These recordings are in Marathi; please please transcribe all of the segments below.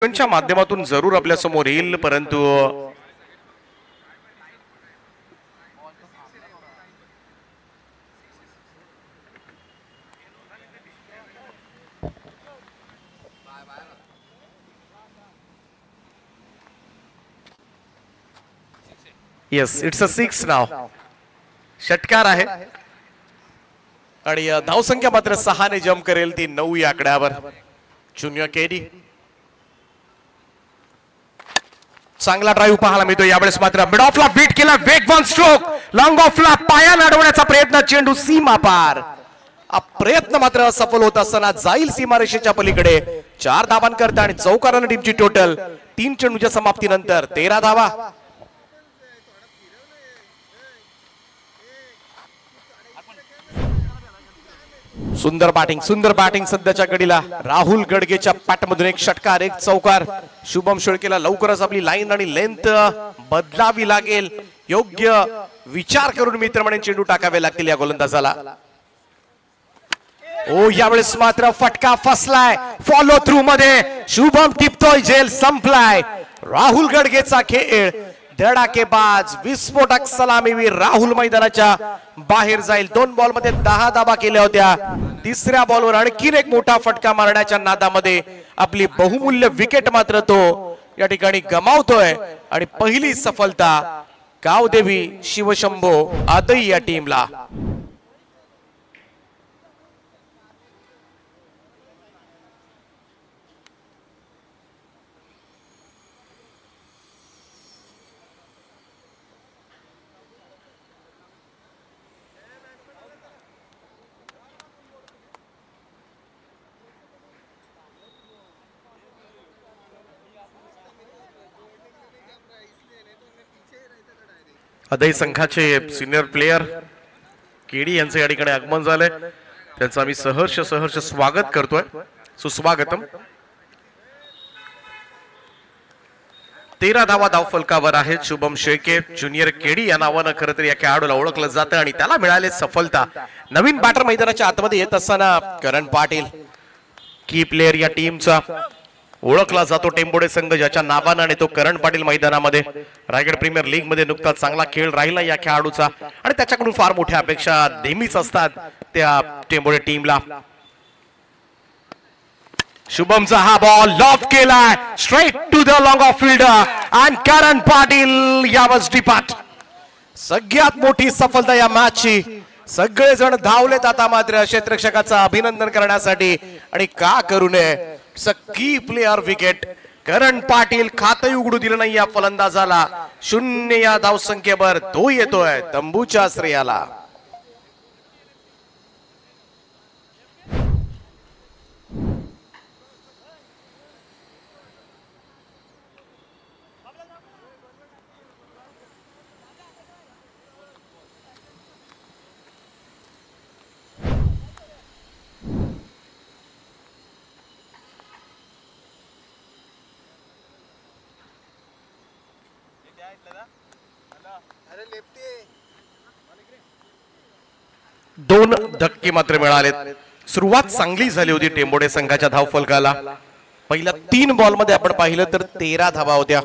च्या माध्यमातून जरूर आपल्या समोर येईल, परंतु येस, इट्स अ 6 नाव. षटकार आहे आणि धावसंख्या मात्र 6 ने जम्प करेल ती 9 या आकड्यावर. ज्युनियर केडी चांगला ड्राइव्ह पाहायला मिळतो यावेळेस. मात्र मिड ऑफला बीट केला, वेगवान स्ट्रोक, लॉंग ऑफला पाया अडवण्याचा प्रयत्न, चेंडू सीमा पार. प्रयत्न मात्र असफल होत असताना जाईल सीमारेषेच्या पलीकडे. 4 धावांकरता आणि चौकारानं टीमची टोटल 3 चेंडूच्या समाप्तीनंतर 13 धावा. सुंदर बॅटिंग सध्याच्या घडीला. राहुल गडगेच्या पॅटमधून एक षटकार, एक चौकार. शुभम शेळकेला लवकरच आपली लाईन आणि लेंथ बदलावी लागेल. योग्य विचार करून मित्रमंडळी चेंडू टाकावे लागतील या गोलंदाजाला. ओ, यावेळेस मात्र फटका फसलाय. फॉलो थ्रू मध्ये शुभम टिपतोय, जेल संपलाय. राहुल गडगेचा खेळ धडाकेबाज विस्फोटक सलामीवीर राहुल मैदानाच्या बाहेर जाईल. 2 बॉल मध्ये 10 धावा केल्या होत्या. तिसऱ्या बॉलवर आणखीन एक मोठा फटका मारण्याच्या नादामध्ये आपली बहुमूल्य विकेट मात्र तो या ठिकाणी गमावतोय. आणि पहिली सफलता गावदेवी शिवशंभो आदई या टीमला. आदई संघाचे सिनियर प्लेयर केडी यांचे या ठिकाणी आगमन झालंय. त्यांचं आम्ही सहर्ष स्वागत करतोय. सुस्वागतम. 13 धावा धावफलकावर आहेत. शुभम शेळके ज्युनियर केडी या नावानं खरं तर या खेळाडूला ओळखलं जातं आणि त्याला मिळाले सफलता. नवीन बॅटर मैदानाच्या आतमध्ये येत असताना करण पाटील की प्लेयर या टीमचा ओळखला जातो. टेंबोडे संघ ज्याच्या नावानं आणि तो करण पाटील मैदानामध्ये रायगड प्रीमियर लीग मध्ये नुकताच चांगला खेळ राहिला या खेळाडूचा आणि त्याच्याकडून फार मोठ्या अपेक्षा नेहमीच असतात त्या टेंबोडे टीमला. शुभमचा हा बॉल लॉब केलाय straight to the long off fielder आणि करण पाटील यावरच डिपार्ट. सगळ्यात मोठी सफलता या मॅचची. सगळेजण धावलेत आता मात्र क्षेत्ररक्षकाचं अभिनंदन करण्यासाठी आणि का करू नये. की प्लेयर विकेट. करण पाटील खातं उघडू दिलं नाही या फलंदाजाला. 0 या धावसंख्येवर तो येतोय तंबूच्या श्रेयाला. दोन धक्के मात्र मिळालेत. सुरुवात चांगली झाली होती टेंबोडे संघाच्या धावफलकाला. पहिल्या 3 बॉल मध्ये आपण पाहिलं तर 13 धावा होत्या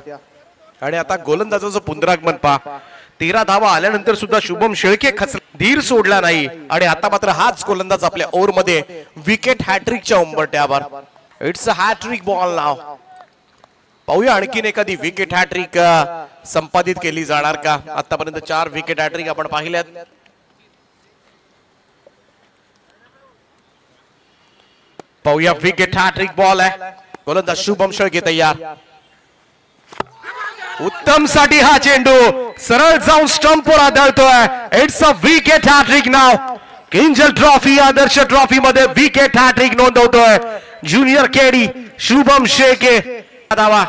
आणि आता गोलंदाजाचं पुनरागमन पहा. 13 धावा आल्यानंतर सुद्धा शुभम शेळके धीर सोडला नाही आणि आता मात्र हाच गोलंदाज आपल्या ओव्हर मध्ये विकेट हॅट्रिकच्या उंबरठ्यावर. इट्स अ हॅट्रिक बॉल नाव. पाहूया आणखीन एखादी विकेट हॅट्रिक संपादित केली जाणार का. आतापर्यंत 4 विकेट हॅट्रिक आपण पाहिल्यात. पाहूया विकेट हॅट्रिक बॉल आहे. गोलंदाज शुभम शेळके तयार. उत्तम साठी हा चेंडू सरळ जाऊन स्टंपवर आदळतोय. इट्स अ विकेट हॅट्रिक नाव. किंजल ट्रॉफी आदर्श ट्रॉफी मध्ये विकेट हॅट्रिक नोंदवतोय ज्युनियर केडी शुभम शेळके. धावा